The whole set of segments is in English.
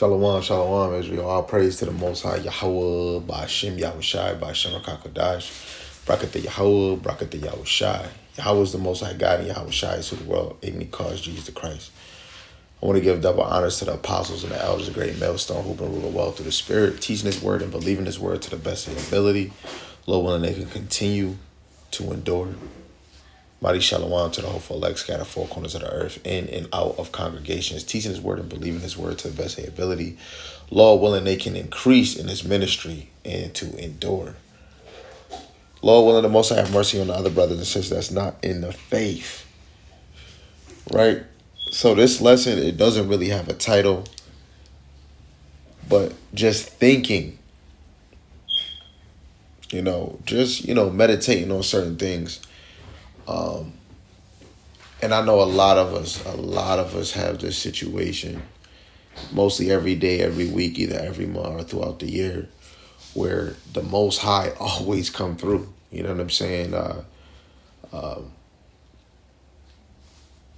Shalom, shalom, Israel. All praise to the Most High Yahweh, Ba'ashem Yahushai, Ba'ashem HaKadosh, Brakata Yahweh, Brakata Yahushai. Yahweh is the Most High God, and Yahushai is who the world ignorantly calls Jesus the Christ. I want to give double honors to the apostles and the elders, the great millstone who've been ruling well through the Spirit, teaching His word and believing His word to the best of their ability. Lord willing, they can continue to endure. Mighty shalom to the hopeful elect scattered four corners of the earth, in and out of congregations, teaching His word and believing His word to the best of their ability. Lord willing, they can increase in His ministry and to endure. Lord willing, the Most High have mercy on the other brothers and sisters that's not in the faith. Right? So this lesson, it doesn't really have a title, but just thinking, just, meditating on certain things. And I know a lot of us have this situation, mostly every day, every week, either every month or throughout the year, where the Most High always come through. You know what I'm saying?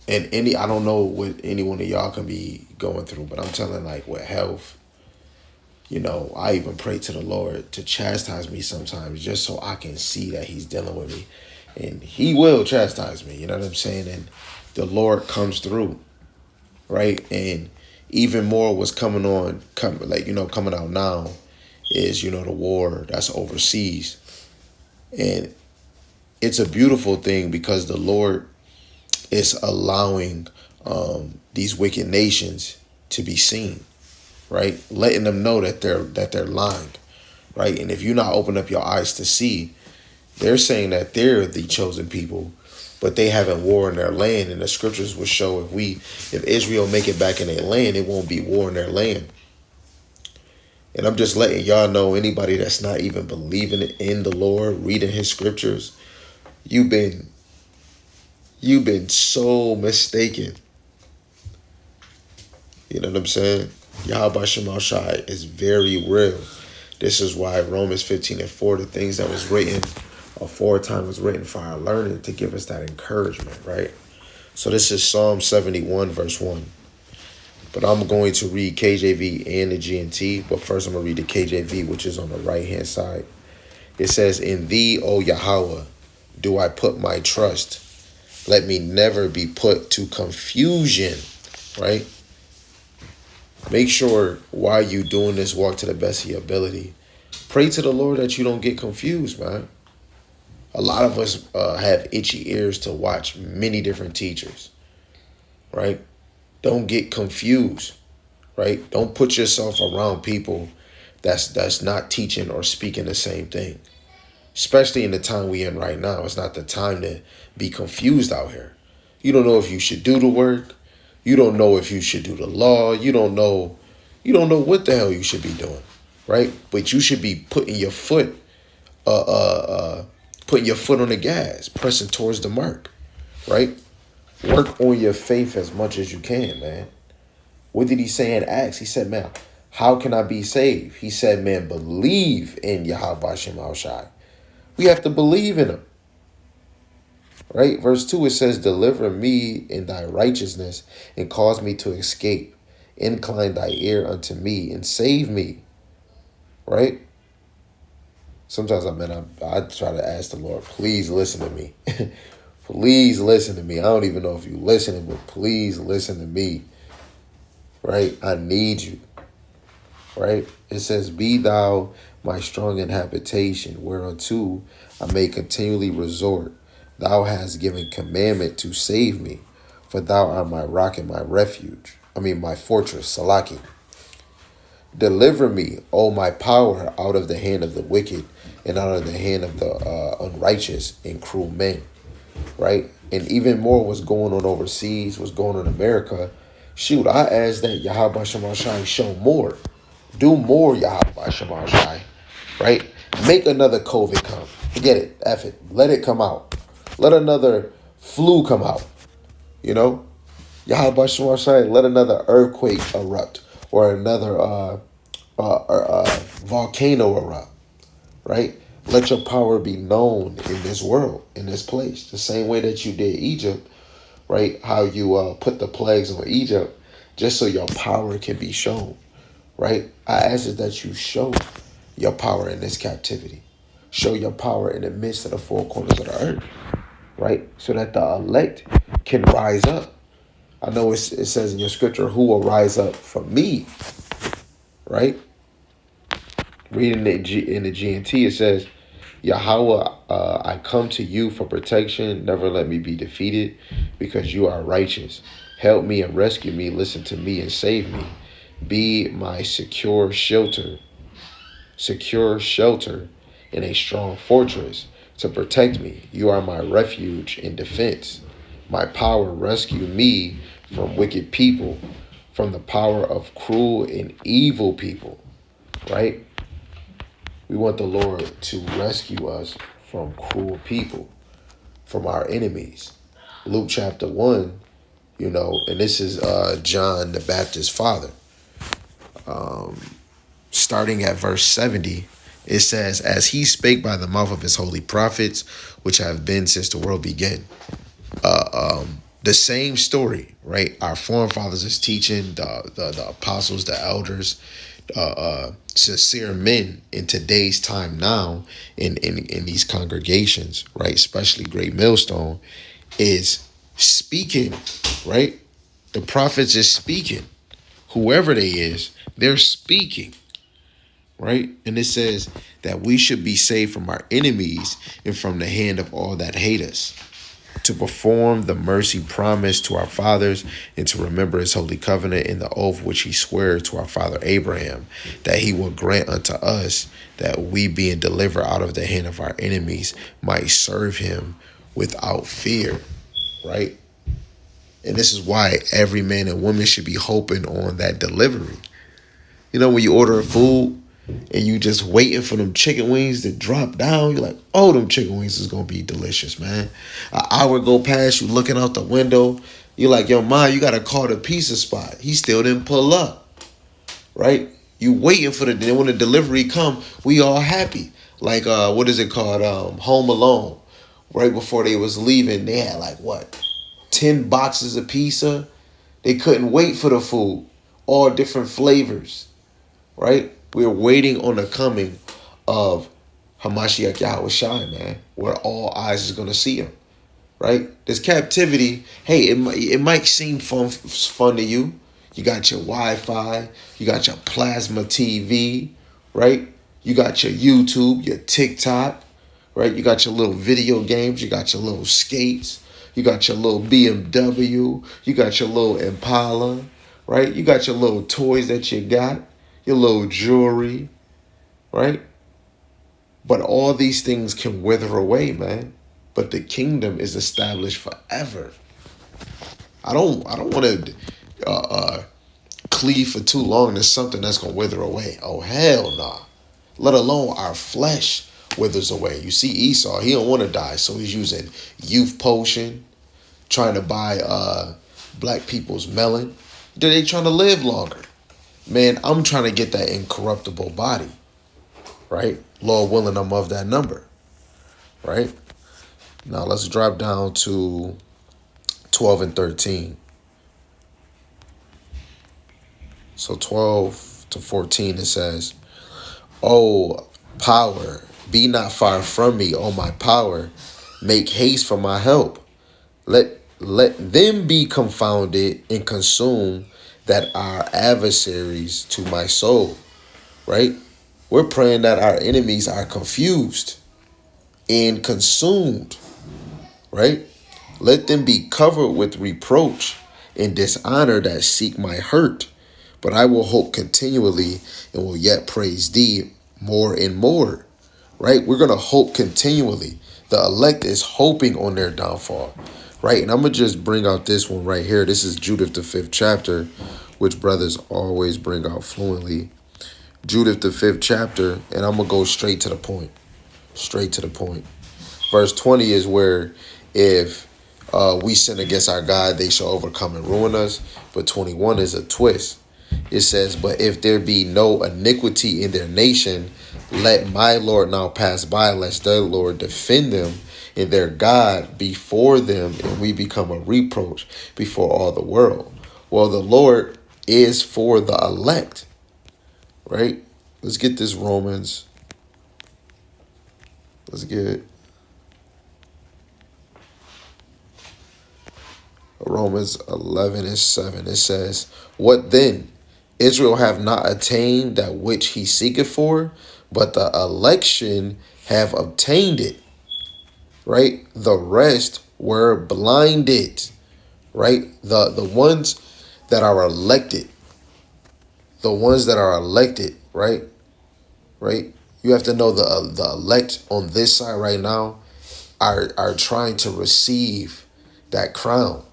And I don't know what any one of y'all can be going through, but I'm telling, like, with health, I even pray to the Lord to chastise me sometimes just so I can see that He's dealing with me. And He will chastise me, you know what I'm saying? And the Lord comes through, right? And even more what's coming out now is, the war that's overseas. And it's a beautiful thing because the Lord is allowing these wicked nations to be seen, right? Letting them know that they're lying, right? And if you not open up your eyes to see, they're saying that they're the chosen people, but they haven't war in their land. And the scriptures will show if Israel make it back in their land, it won't be war in their land. And I'm just letting y'all know, anybody that's not even believing in the Lord, reading His scriptures, you've been so mistaken. You know what I'm saying? Yahweh Shema Shai is very real. This is why Romans 15:4, the things that was written aforetime was written for our learning, to give us that encouragement, right? So this is Psalm 71, verse 1. But I'm going to read KJV and the GNT, but first I'm going to read the KJV, which is on the right-hand side. It says, "In Thee, O Yahweh, do I put my trust. Let me never be put to confusion," right? Make sure while you doing this walk to the best of your ability, pray to the Lord that you don't get confused, man. A lot of us have itchy ears to watch many different teachers, right? Don't get confused, right? Don't put yourself around people that's not teaching or speaking the same thing. Especially in the time we in right now. It's not the time to be confused out here. You don't know if you should do the work. You don't know if you should do the law. You don't know what the hell you should be doing, right? But you should be putting your foot on the gas, pressing towards the mark, right? Work on your faith as much as you can, man. What did He say in Acts? He said, man, how can I be saved? He said, man, believe in Yahweh Shema Shai. We have to believe in Him, right? Verse 2, it says, "Deliver me in Thy righteousness and cause me to escape. Incline Thy ear unto me and save me," right? Sometimes I try to ask the Lord, please listen to me. Please listen to me. I don't even know if you're listening, but please listen to me, right? I need you, right? It says, "Be Thou my strong habitation, whereunto I may continually resort. Thou hast given commandment to save me, for Thou art my rock and my refuge." My fortress, Salaki. "Deliver me, O my power, out of the hand of the wicked and out of the hand of the unrighteous and cruel men," right? And even more what's going on overseas, what's going on in America. Shoot, I ask that Yahweh Shema Shai show more. Do more, Yahweh Shema Shai, right? Make another COVID come. Forget it. F it. Let it come out. Let another flu come out. Yahweh Shema Shai, let another earthquake erupt or another volcano erupt, right? Let your power be known in this world, in this place. The same way that you did Egypt, right? How you put the plagues on Egypt just so your power can be shown, right? I ask is that you show your power in this captivity. Show your power in the midst of the four corners of the earth, right? So that the elect can rise up. I know it says in your scripture, who will rise up for me, right? Reading in the GNT, it says, Yahweh, I come to you for protection. Never let me be defeated because you are righteous. Help me and rescue me. Listen to me and save me. Be my secure shelter in a strong fortress to protect me. You are my refuge and defense. My power, rescue me from wicked people, from the power of cruel and evil people, right? We want the Lord to rescue us from cruel people, from our enemies. Luke chapter 1, and this is John the Baptist's father. Starting at verse 70, it says, as he spake by the mouth of his holy prophets, which have been since the world began. The same story, right? Our forefathers is teaching, the apostles, the elders, sincere men in today's time now in these congregations, right? Especially Great Millstone is speaking, right? The prophets is speaking. Whoever they is, they're speaking, right? And it says that we should be saved from our enemies and from the hand of all that hate us, to perform the mercy promised to our fathers, and to remember his holy covenant and the oath which he swore to our father Abraham, that he will grant unto us that we, being delivered out of the hand of our enemies, might serve him without fear, right? And this is why every man and woman should be hoping on that delivery. When you order a food and you just waiting for them chicken wings to drop down, you're like, oh, them chicken wings is going to be delicious, man. An hour go past, you looking out the window. You're like, yo, ma, you got to call the pizza spot. He still didn't pull up, right? You waiting for then when the delivery come, we all happy. Like, what is it called? Home Alone. Right before they was leaving, they had 10 boxes of pizza. They couldn't wait for the food. All different flavors, right? We're waiting on the coming of Hamashiach Yahweh Shai, man, where all eyes is going to see him, right? This captivity, hey, it might seem fun to you. You got your Wi-Fi, you got your plasma TV, right? You got your YouTube, your TikTok, right? You got your little video games, you got your little skates, you got your little BMW, you got your little Impala, right? You got your little toys that you got, your little jewelry, right? But all these things can wither away, man. But the kingdom is established forever. I don't want to cleave for too long to something that's going to wither away. Oh, hell nah. Let alone our flesh withers away. You see Esau, he don't want to die, so he's using youth potion, trying to buy black people's melon. They trying to live longer. Man, I'm trying to get that incorruptible body, right? Lord willing, I'm of that number, right? Now let's drop down to 12 and 13. So 12 to 14, it says, "O power, be not far from me, O my power. Make haste for my help. Let them be confounded and consumed that are adversaries to my soul," right? We're praying that our enemies are confused and consumed, right? Let them be covered with reproach and dishonor that seek my hurt. But I will hope continually and will yet praise thee more and more, right? We're going to hope continually. The elect is hoping on their downfall, right? And I'm going to just bring out this one right here. This is Judith, the 5th chapter, which brothers always bring out fluently. Judith, the 5th chapter, and I'm going to go straight to the point. Straight to the point. Verse 20 is where if we sin against our God, they shall overcome and ruin us. But 21 is a twist. It says, but if there be no iniquity in their nation, let my Lord now pass by, lest their Lord defend them and their God before them, and we become a reproach before all the world. Well, the Lord is for the elect, right? Let's get this Romans. Let's get Romans 11:7. It says, "What then? Israel have not attained that which he seeketh for, but the election have obtained it." Right? The rest were blinded. Right? The ones that are elected, right? Right? You have to know the elect on this side right now are trying to receive that crown.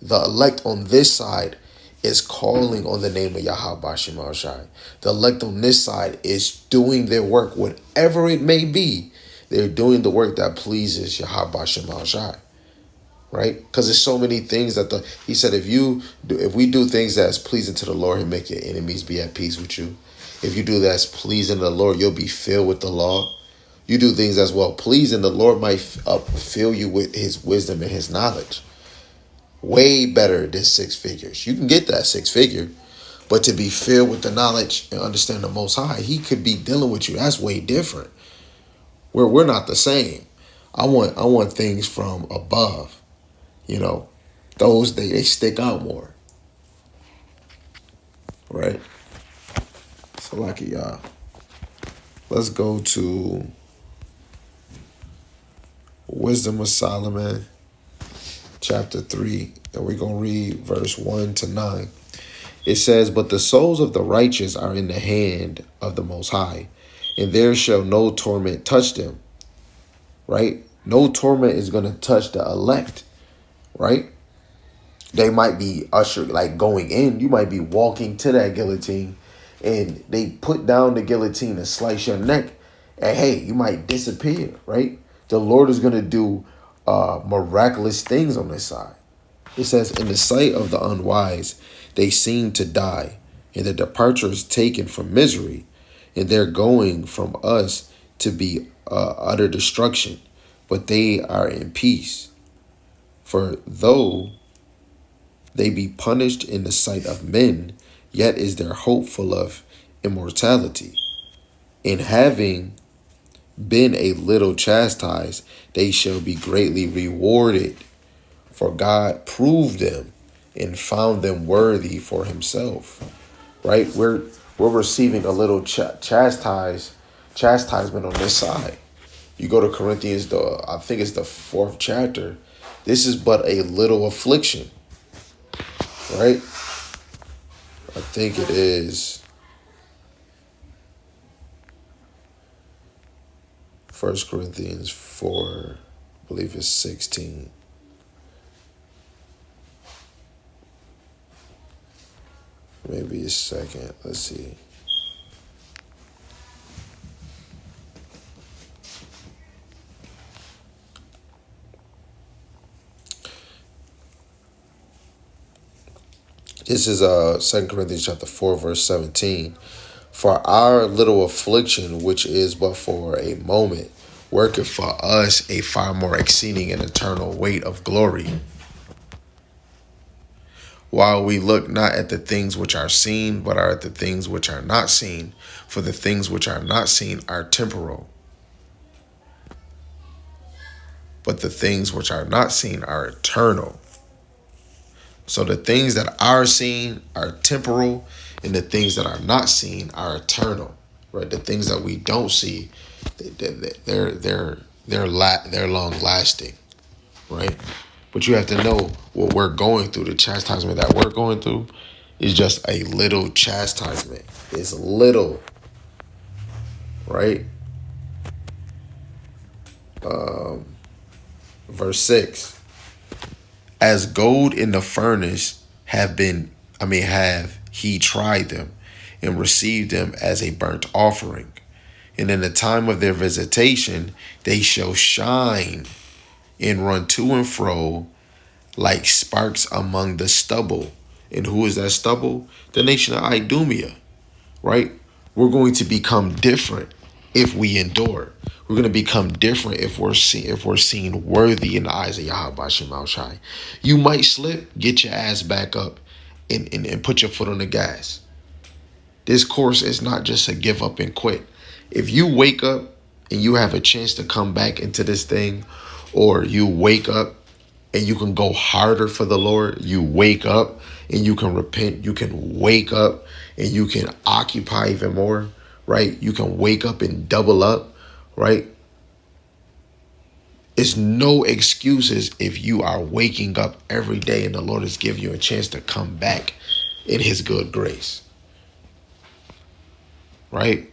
The elect on this side is calling on the name of Yahweh Shema Shai. The elect on this side is doing their work, whatever it may be. They're doing the work that pleases Yahweh Shema Shai. Right? Because there's so many things that he said, if we do things that's pleasing to the Lord, he'll make your enemies be at peace with you. If you do that's pleasing to the Lord, you'll be filled with the law. You do things as well pleasing, the Lord might fill you with his wisdom and his knowledge. Way better than 6 figures. You can get that 6 figure, but to be filled with the knowledge and understand the Most High, he could be dealing with you. That's way different. We're not the same. I want things from above. You know, those they stick out more. Right? So like y'all. Let's go to Wisdom of Solomon, chapter 3, and we're going to read verse 1-9. It says, "But the souls of the righteous are in the hand of the Most High, and there shall no torment touch them." Right? No torment is going to touch the elect. Right? They might be ushered, like going in. You might be walking to that guillotine, and they put down the guillotine and slice your neck, and hey, you might disappear. Right? The Lord is going to do miraculous things on this side. It says, "In the sight of the unwise, they seem to die, and their departure is taken from misery, and their going from us to be utter destruction. But they are in peace. For though they be punished in the sight of men, yet is their hope full of immortality. In having been a little chastised, they shall be greatly rewarded. For God proved them and found them worthy for himself." Right? We're receiving a little chastisement on this side. You go to Corinthians, I think it's the 4th chapter. This is but a little affliction. Right? I think it is 1 Corinthians 4, I believe it's 16. Maybe a second. Let's see. This is 2 Corinthians chapter 4, verse 17. "For our little affliction, which is but for a moment, worketh for us a far more exceeding and eternal weight of glory. While we look not at the things which are seen, but are at the things which are not seen. For the things which are not seen are temporal, but the things which are not seen are eternal." So the things that are seen are temporal, and the things that are not seen are eternal. Right? The things that we don't see, they're long lasting. Right? But you have to know what we're going through. The chastisement that we're going through is just a little chastisement. It's little. Right? Verse 6. "As gold in the furnace have he tried them and received them as a burnt offering. And in the time of their visitation, they shall shine and run to and fro like sparks among the stubble." And who is that stubble? The nation of Idumea. Right? We're going to become different if we endure. We're going to become different if we're seen worthy in the eyes of Yahweh Shema Shai. You might slip, get your ass back up, and put your foot on the gas. This course is not just a give up and quit. If you wake up and you have a chance to come back into this thing, or you wake up and you can go harder for the Lord, you wake up and you can repent, you can wake up and you can occupy even more, right? You can wake up and double up, right? It's no excuses if you are waking up every day and the Lord is giving you a chance to come back in his good grace, right?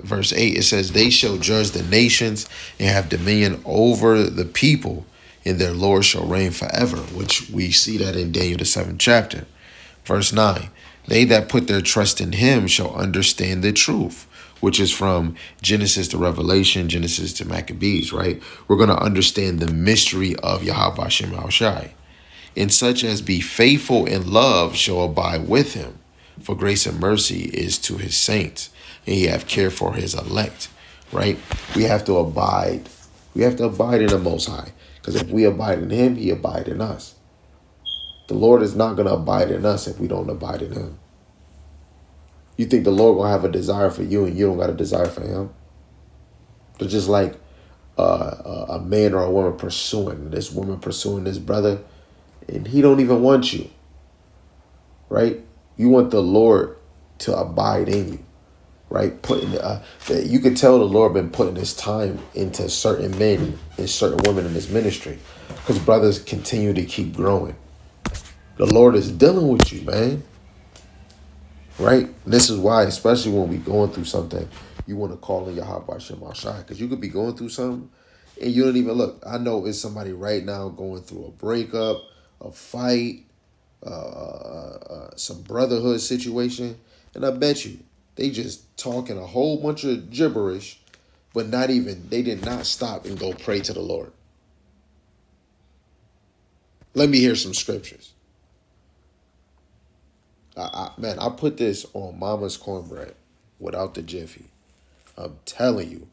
Verse 8, it says, they shall judge the nations and have dominion over the people, and their Lord shall reign forever, which we see that in Daniel, the 7th chapter. Verse 9, they that put their trust in him shall understand the truth, which is from Genesis to Revelation, Genesis to Maccabees, right? We're going to understand the mystery of Yahweh Shem Shai. And such as be faithful in love shall abide with him. For grace and mercy is to his saints, and he have care for his elect, right? We have to abide. We have to abide in the Most High. Because if we abide in him, he abide in us. The Lord is not going to abide in us if we don't abide in him. You think the Lord going to have a desire for you and you don't got a desire for him? It's just like a man or a woman pursuing this brother, and he don't even want you, right? You want the Lord to abide in you, right? You could tell the Lord been putting his time into certain men and certain women in his ministry, because brothers continue to keep growing. The Lord is dealing with you, man, right? This is why, especially when we going through something, you want to call in Yahweh Shem Shai, because you could be going through something and you don't even look. I know it's somebody right now going through a breakup, a fight, some brotherhood situation, and I bet you they just talking a whole bunch of gibberish, but they did not stop and go pray to the Lord. Let me hear some scriptures. I put this on Mama's Cornbread without the Jiffy. I'm telling you,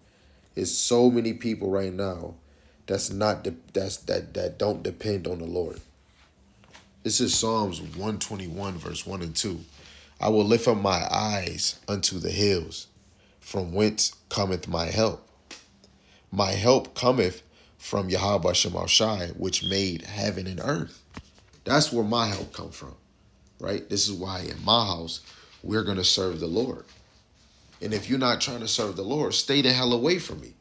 it's so many people right now that don't depend on the Lord. This is Psalms 121, verse 1 and 2. I will lift up my eyes unto the hills, from whence cometh my help. My help cometh from Yahweh Shem Shai, which made heaven and earth. That's where my help come from, right? This is why in my house, we're going to serve the Lord. And if you're not trying to serve the Lord, stay the hell away from me,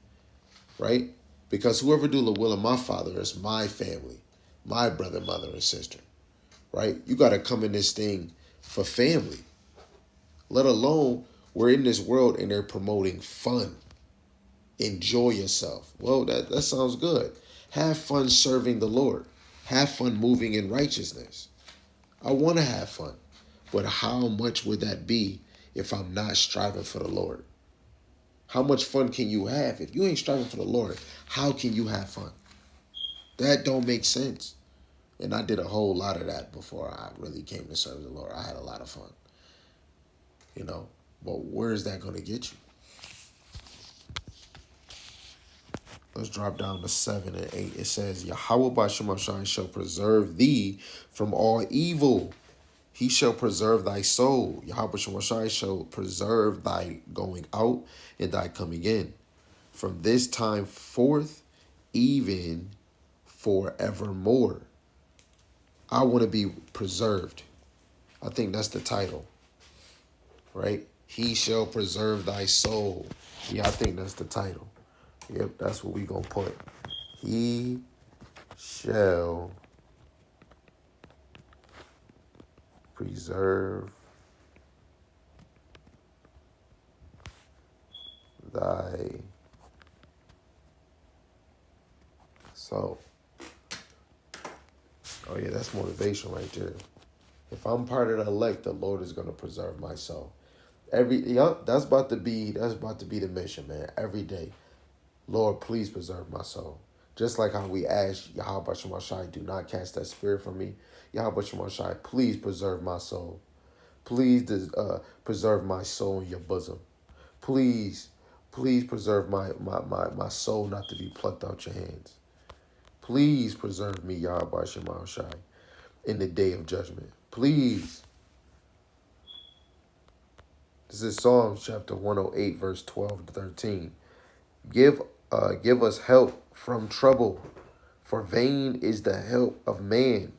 right? Because whoever do the will of my Father is my family, my brother, mother, and sister, right? You got to come in this thing for family. Let alone we're in this world and they're promoting fun. Enjoy yourself. Well, that sounds good. Have fun serving the Lord. Have fun moving in righteousness. I want to have fun. But how much would that be if I'm not striving for the Lord? How much fun can you have? If you ain't striving for the Lord, how can you have fun? That don't make sense. And I did a whole lot of that before I really came to serve the Lord. I had a lot of fun. But where is that going to get you? Let's drop down to 7 and 8. It says, Yahweh B'Shem Shai shall preserve thee from all evil. He shall preserve thy soul. Yahweh B'Shem Shai shall preserve thy going out and thy coming in, from this time forth, even forevermore. I want to be preserved. I think that's the title, right? He shall preserve thy soul. Yeah, I think that's the title. Yep, that's what we gonna put. He shall preserve thy soul. Oh yeah, that's motivation right there. If I'm part of the elect, the Lord is gonna preserve my soul. That's about to be the mission, man. Every day. Lord, please preserve my soul. Just like how we ask Yahweh Shem Shai, do not cast that spirit from me. Yahweh Shem Shai, please preserve my soul. Please preserve my soul in your bosom. Please preserve my soul not to be plucked out your hands. Please preserve me, Yahweh Shem Shai, in the day of judgment. Please. This is Psalms chapter 108, verse 12 to 13. Give, give us help from trouble, for vain is the help of man.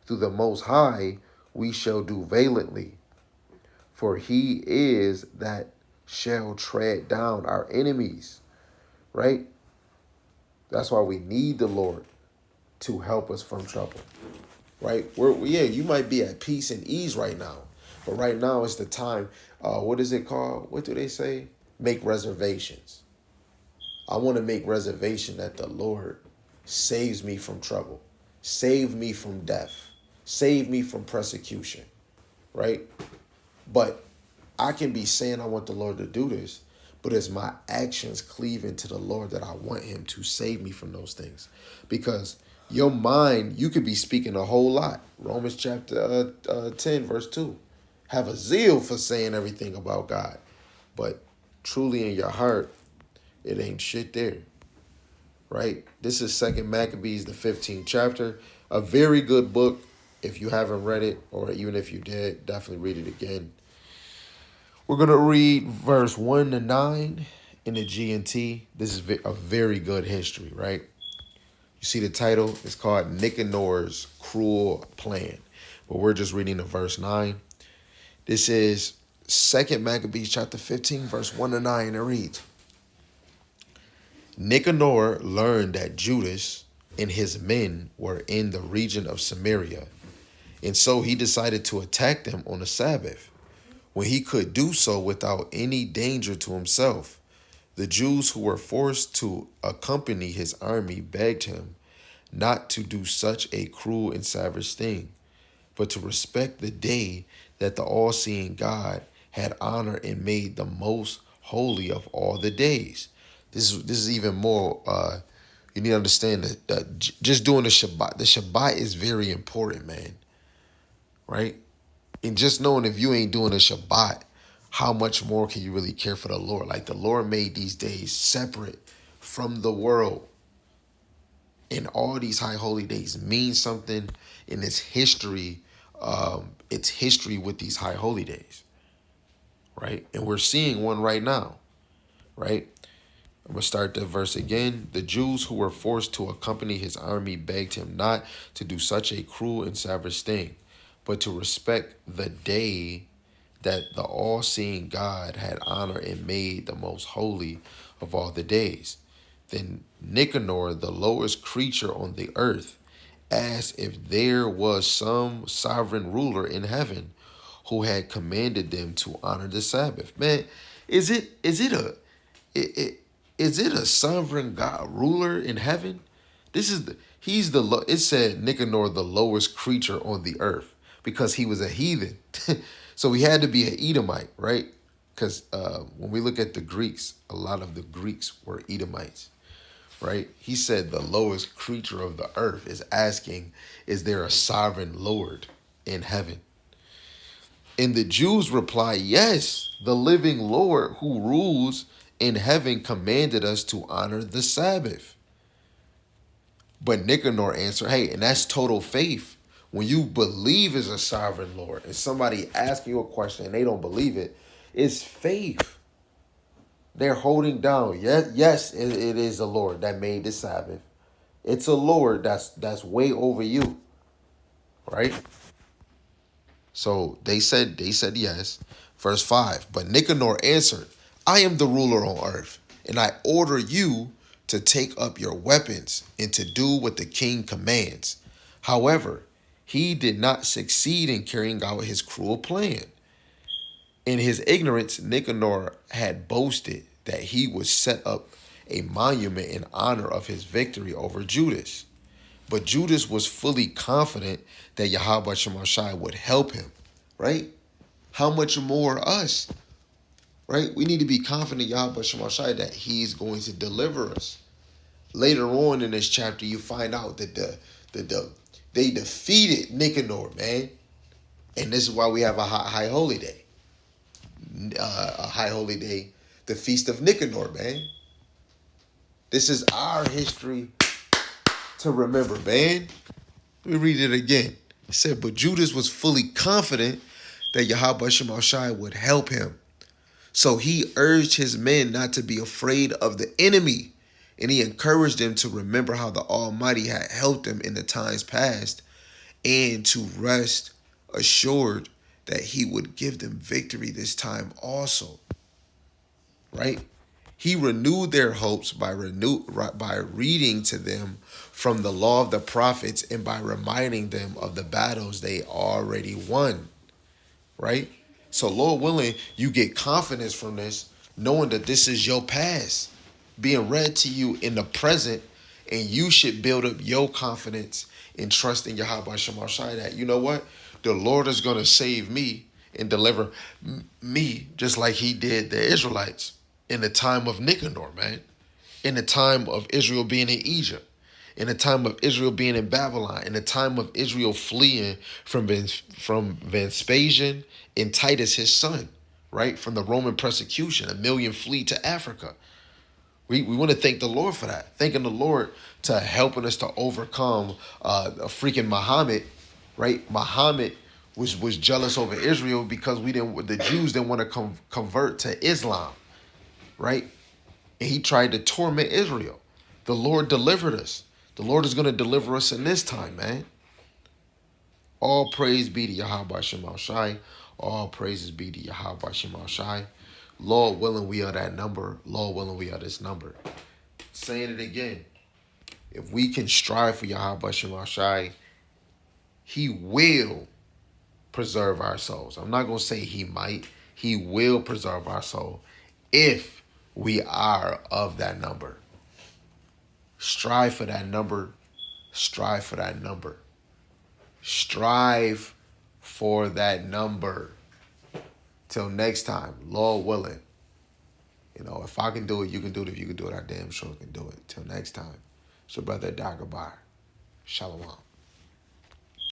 Through the Most High we shall do valiantly, for he is that shall tread down our enemies. Right? That's why we need the Lord to help us from trouble. Right? Yeah, you might be at peace and ease right now, but right now it's the time. What is it called? What do they say? Make reservations. I want to make reservation that the Lord saves me from trouble, save me from death, save me from persecution, right? But I can be saying I want the Lord to do this, but it's my actions cleaving to the Lord that I want him to save me from those things. Because your mind, you could be speaking a whole lot. Romans chapter 10, verse 2. Have a zeal for saying everything about God, but truly in your heart, it ain't shit there, right? This is 2nd Maccabees, the 15th chapter. A very good book. If you haven't read it, or even if you did, definitely read it again. We're going to read verse 1 to 9 in the G&T. This is a very good history, right? You see the title? It's called Nicanor's Cruel Plan. But we're just reading the verse 9. This is 2nd Maccabees chapter 15, verse 1 to 9. It reads, Nicanor learned that Judas and his men were in the region of Samaria, and so he decided to attack them on the Sabbath, when he could do so without any danger to himself. The Jews who were forced to accompany his army begged him not to do such a cruel and savage thing, but to respect the day that the all-seeing God had honored and made the most holy of all the days. This is even more. You need to understand that just doing the Shabbat. The Shabbat is very important, man. Right? And just knowing if you ain't doing the Shabbat, how much more can you really care for the Lord? Like the Lord made these days separate from the world. And all these high holy days mean something in its history. Its history with these high holy days. Right? And we're seeing one right now. Right? I'm going to start the verse again. The Jews who were forced to accompany his army begged him not to do such a cruel and savage thing, but to respect the day that the all-seeing God had honored and made the most holy of all the days. Then Nicanor, the lowest creature on the earth, asked if there was some sovereign ruler in heaven who had commanded them to honor the Sabbath. Man, is it a sovereign God ruler in heaven? It said Nicanor, the lowest creature on the earth, because he was a heathen. So he had to be an Edomite, right? Because when we look at the Greeks, a lot of the Greeks were Edomites, right? He said the lowest creature of the earth is asking, is there a sovereign Lord in heaven? And the Jews reply, yes, the living Lord who rules in heaven commanded us to honor the Sabbath. But Nicanor answered, hey, and that's total faith. When you believe is a sovereign Lord and somebody asks you a question and they don't believe it, it's faith. They're holding down. Yes, it is the Lord that made the Sabbath. It's a Lord that's way over you, right? So they said yes. Verse 5, but Nicanor answered, I am the ruler on earth, and I order you to take up your weapons and to do what the king commands. However, he did not succeed in carrying out his cruel plan. In his ignorance, Nicanor had boasted that he would set up a monument in honor of his victory over Judas. But Judas was fully confident that Yahweh Shemashai would help him, right? How much more us, right? We need to be confident Yahweh Shemashai that he's going to deliver us. Later on in this chapter, you find out that they defeated Nicanor, man. And this is why we have a high holy day. A high holy day, the Feast of Nicanor, man. This is our history to remember, man. Let me read it again. It said, but Judas was fully confident that Yahweh Shemashai would help him. So he urged his men not to be afraid of the enemy, and he encouraged them to remember how the Almighty had helped them in the times past, and to rest assured that he would give them victory this time also. Right? He renewed their hopes by reading to them from the law of the prophets and by reminding them of the battles they already won. Right? So Lord willing, you get confidence from this, knowing that this is your past being read to you in the present, and you should build up your confidence and trust in Yahweh Shemashai that, you know what? The Lord is going to save me and deliver me just like he did the Israelites in the time of Nicanor, man. In the time of Israel being in Egypt. In the time of Israel being in Babylon. In the time of Israel fleeing from Vespasian and Titus, his son, right? From the Roman persecution. 1 million flee to Africa. We want to thank the Lord for that. Thanking the Lord to helping us to overcome a freaking Muhammad, right? Muhammad was jealous over Israel because the Jews didn't want to convert to Islam, right? And he tried to torment Israel. The Lord delivered us. The Lord is going to deliver us in this time, man. All praise be to Yahweh Shemal Shai. All praises be to Yahweh Shemal Shai. Lord willing, we are that number. Lord willing, we are this number. Saying it again. If we can strive for Yahweh Shemal Shai, he will preserve our souls. I'm not going to say he might. He will preserve our soul if we are of that number. Strive for that number. Strive for that number. Strive for that number. Till next time, Lord willing. You know, if I can do it, you can do it. If you can do it, I damn sure can do it. Till next time. It's your brother Dagobah. Shalom.